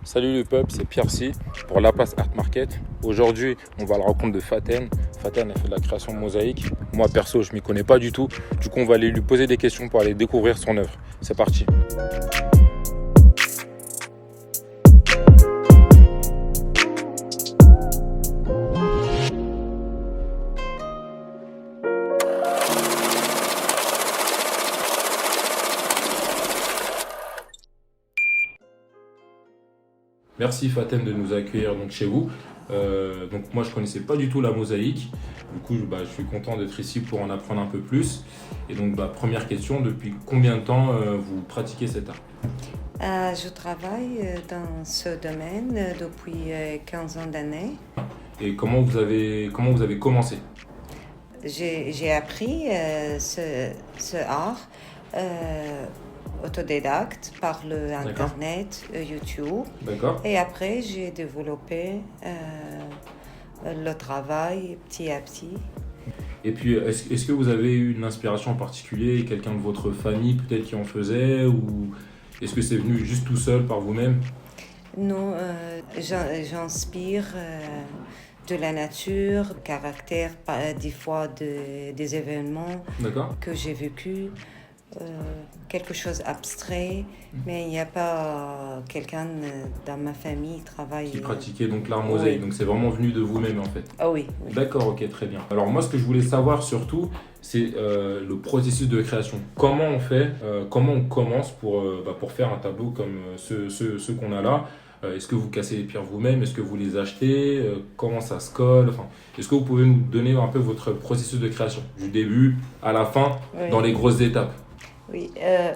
Salut le peuple, c'est Pierre C pour La Place Art Market. Aujourd'hui, on va à la rencontre de Faten. Faten a fait de la création de mosaïque. Moi perso, je m'y connais pas du tout. Du coup, on va aller lui poser des questions pour aller découvrir son œuvre. C'est parti. Merci Faten de nous accueillir donc chez vous. Donc moi je connaissais pas du tout la mosaïque. Du coup je suis content d'être ici pour en apprendre un peu plus. Et donc première question, depuis combien de temps vous pratiquez cet art? Je travaille dans ce domaine depuis 15 ans d'années. Et comment vous avez commencé? J'ai appris ce art autodidacte par le D'accord. Internet, YouTube. D'accord. Et après, j'ai développé le travail petit à petit. Et puis est-ce que vous avez eu une inspiration en particulier, quelqu'un de votre famille peut-être qui en faisait, ou est-ce que c'est venu juste tout seul par vous-même? Non, j'inspire de la nature, le caractère, des fois des événements D'accord. que j'ai vécu, quelque chose abstrait, mais il n'y a pas quelqu'un dans ma famille qui travaille. Qui pratiquait donc l'art mosaïque, Oui. donc c'est vraiment venu de vous-même en fait. Ah oui, oui. D'accord, ok, très bien. Alors moi, ce que je voulais savoir surtout, c'est le processus de création. Comment on fait, comment on commence pour faire un tableau comme ceux qu'on a là. Est-ce que vous cassez les pierres vous-même? Est-ce que vous les achetez? Comment ça se colle? Enfin, est-ce que vous pouvez nous donner un peu votre processus de création, du début à la fin, Oui. dans les grosses étapes? Oui,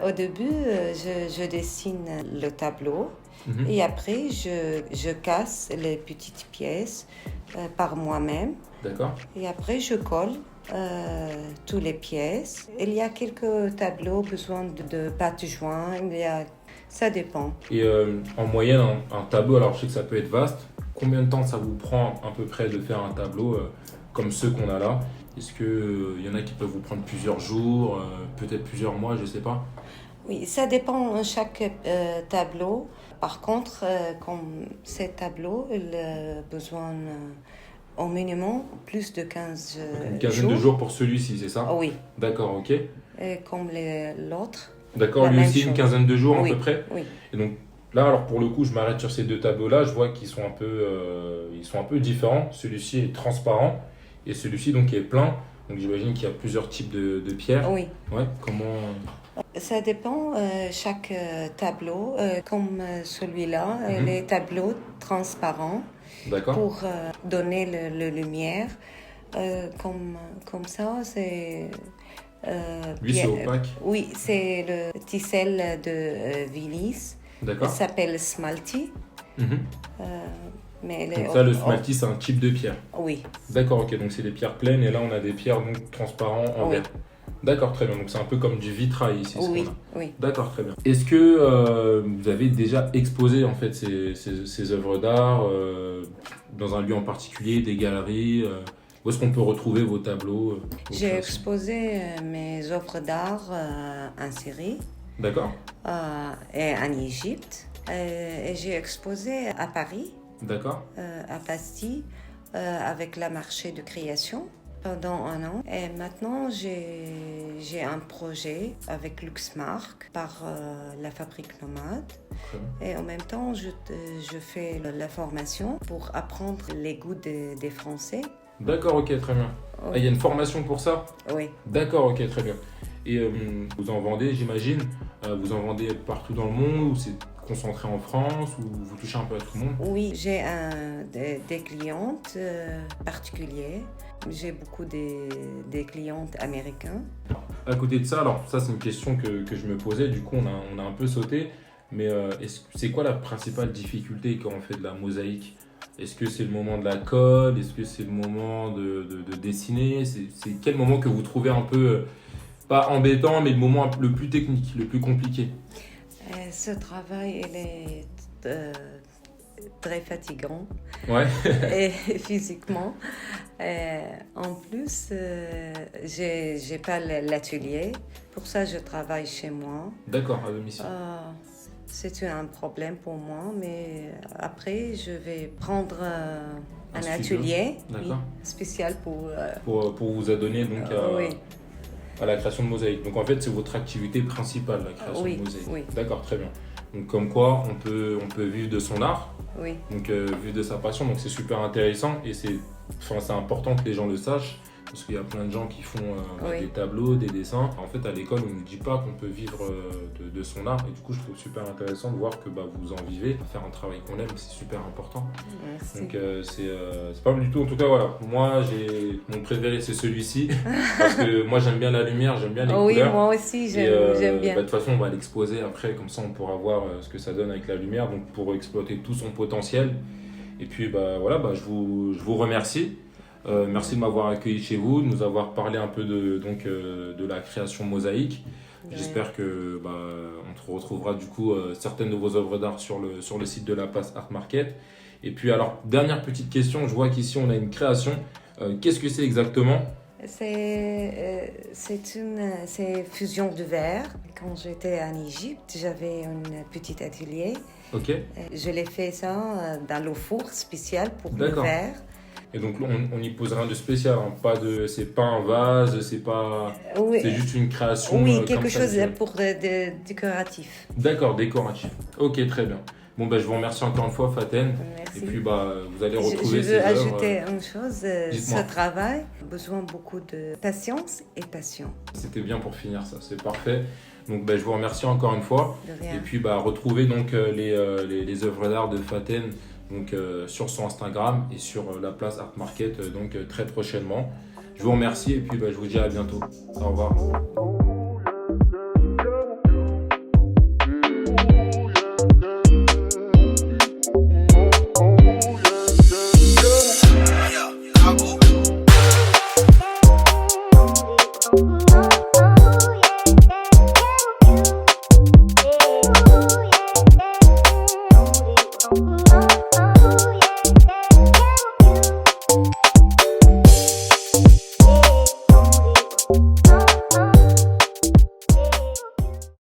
au début, je dessine le tableau Mhm. et après, je casse les petites pièces par moi-même. D'accord. Et après, je colle toutes les pièces. Il y a quelques tableaux besoin de pâte joint. Ça dépend. Et en moyenne, un tableau, alors je sais que ça peut être vaste, combien de temps ça vous prend à peu près de faire un tableau comme ceux qu'on a là? Est-ce qu'il y en a qui peuvent vous prendre plusieurs jours, peut-être plusieurs mois, je sais pas. Oui, ça dépend de chaque tableau. Par contre, comme ces tableaux, ils ont besoin au minimum plus de 15 Une quinzaine de jours pour celui-ci, c'est ça? Ah oui, D'accord, ok. comme l'autre. D'accord, La lui même aussi une chose. quinzaine de jours à Oui, peu près. oui. Et donc là, alors pour le coup, je m'arrête sur ces deux tableaux-là, je vois qu'ils sont ils sont un peu différents. Celui-ci est transparent et celui-ci donc est plein. Donc j'imagine qu'il y a plusieurs types de pierres. Oui. Ouais, comment... Ça dépend, chaque tableau, comme celui-là, Mhm. les tableaux transparents D'accord. pour donner la lumière. Comme ça, c'est... Lui, c'est opaque. Oui, c'est le ticelle de Vilis. Il D'accord. s'appelle Smalty. Mhm. Mais Donc ça, le smalty, c'est un type de pierre. Oui, D'accord, ok, donc c'est des pierres pleines et là, on a des pierres donc transparentes en Oui. verre. D'accord, très bien. Donc c'est un peu comme du vitrail ici, ce oui, qu'on a. oui. D'accord, très bien. Est-ce que vous avez déjà exposé en fait ces œuvres d'art dans un lieu en particulier, des galeries où est-ce qu'on peut retrouver vos tableaux vos J'ai créations? exposé mes œuvres d'art en Syrie D'accord, et en Égypte. Et j'ai exposé à Paris, d'accord, à Bastille, avec la marché de création pendant un an. Et maintenant, j'ai un projet avec Luxmark par la Fabrique Nomade. très bien. Et en même temps, je fais la formation pour apprendre les goûts des Français. D'accord, ok, très bien. Ah, il y a une formation pour ça? Oui. D'accord, ok, très bien. Et vous en vendez, j'imagine, vous en vendez partout dans le monde ou c'est concentré en France ou vous touchez un peu à tout le monde? Oui, j'ai des clientes particulières. J'ai beaucoup des clientes américains. À côté de ça, alors ça c'est une question que je me posais, du coup on a un peu sauté, mais c'est quoi la principale difficulté quand on fait de la mosaïque? Est-ce que c'est le moment de la colle? Est-ce que c'est le moment de dessiner? C'est quel moment que vous trouvez un peu, pas embêtant, mais le moment le plus technique, le plus compliqué? Ce travail, il est très fatigant Ouais, et physiquement. En plus, j'ai pas l'atelier. Pour ça, je travaille chez moi. d'accord, à domicile. C'est un problème pour moi, mais après, je vais prendre un studio. atelier D'accord. spécial Pour vous adonner donc oui. à la création de mosaïques. Donc en fait, c'est votre activité principale, la création Oui, de mosaïques. oui. D'accord, très bien. Donc comme quoi, on peut vivre de son art, Oui, donc vivre de sa passion. Donc c'est super intéressant et c'est important que les gens le sachent. Parce qu'il y a plein de gens qui font Oui. des tableaux, des dessins. En fait, à l'école, on ne nous dit pas qu'on peut vivre de son art. Et du coup, je trouve super intéressant de voir que vous en vivez. Faire un travail qu'on aime, c'est super important. merci. Donc, c'est pas mal du tout. En tout cas, voilà. Moi, mon préféré, c'est celui-ci. Parce que moi, j'aime bien la lumière, j'aime bien les Oui, couleurs. moi aussi, Et, j'aime bien. De toute façon, on va l'exposer après. Comme ça, on pourra voir ce que ça donne avec la lumière. Donc, pour exploiter tout son potentiel. Et puis, voilà, je vous remercie. Merci de m'avoir accueilli chez vous, de nous avoir parlé un peu de la création mosaïque. J'espère que on retrouvera du coup certaines de vos œuvres d'art sur le site de la place Art Market. Et puis alors, dernière petite question, je vois qu'ici on a une création. Qu'est-ce que c'est exactement? C'est fusion de verre. Quand j'étais en Égypte, j'avais un petit atelier. Ok. Je l'ai fait ça dans le four spécial pour le D'accord. verre. Et donc on n'y pose rien de spécial, hein. C'est pas un vase, c'est Oui, juste une création. oui, comme quelque ça, chose je dirais. pour de décoratif. D'accord, décoratif. Ok, très bien. Bon, je vous remercie encore une fois, Faten. Merci. Et puis, vous allez Je retrouver ces veux œuvres. ajouter une chose, Dites-moi. ce travail a besoin beaucoup de patience et passion. C'était bien pour finir ça, c'est parfait. Donc, je vous remercie encore une fois. De rien. Et puis, retrouvez donc les œuvres d'art de Faten donc, sur son Instagram et sur la place Art Market donc très prochainement. Je vous remercie et puis je vous dis à bientôt. Au revoir.